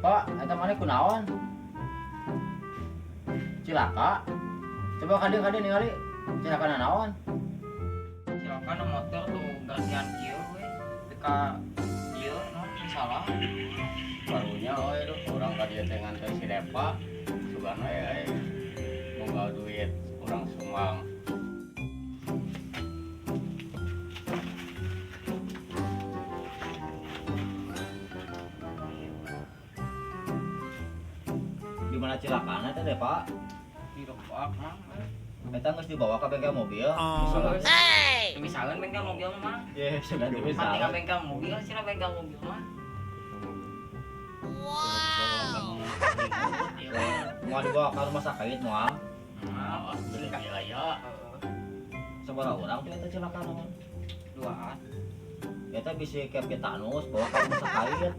Pak, eta maneh kunaon? Cilaka. Coba kade ningali cilaka naon? Cilaka na motor tuh gantian kieu we. Teka kieu non salah. Barunya orang ka dieu teh nganter si Depa. Sugana boga duit urang sumbang. Di mana cilakana teh deh, Pak? Di Depak mah. Eta geus dibawa ka bengkel mobil. Misalkan bengkel mobil mah. Ye, sudah Mati ka dimisal. bengkel mobil, sila bengkel mobil mah. Mau dibawa ke rumah sakit moal. Nah, beli biaya. Sabaraha urang tuh eta cilaka naon? Duaan. Eta bisi ke tetanus bawa ke rumah sakit.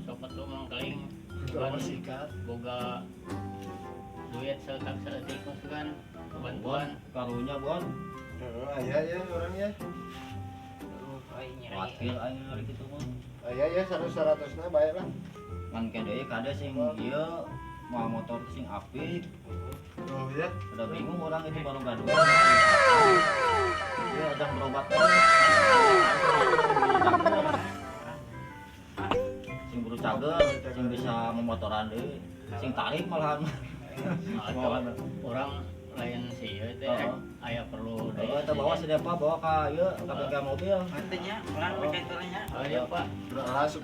Sopat tuh mangkaling. Bukan boga duit seetik masukan kebantuan. Karunya bon. Aya ya orang ya. Ai nyeri. Wakil aing hari kitu mah. Aya ya 100-100 na bae lah. Ngan kade kade sing ieu mau motor sing apik. Oh ya. Udah bingung orang itu baru gaduh. Dia ada berobat. Sing buru cager, sing bisa memotoran deui. Sing tarik malahan. Atau orang lain sih ya teh aya perlu Eta bawa si Depa bawa ka ieu ka bengkel mobil. Artinya ulang pakai turunnya. Oh iya Pak. Udah asup.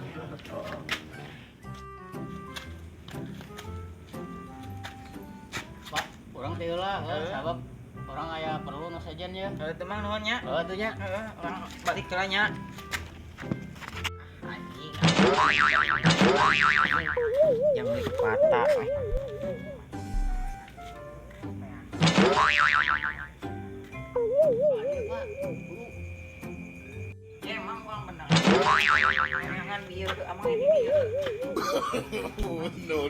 Pak, orang teh lah sabab orang aya perlu nu sajen ya. Temang nuhunnya. Oh tuh nya. Orang balik kelanya. Anjing. Yang beli patah. Ya emang bang benar. Jangan biar amang ini biar. No.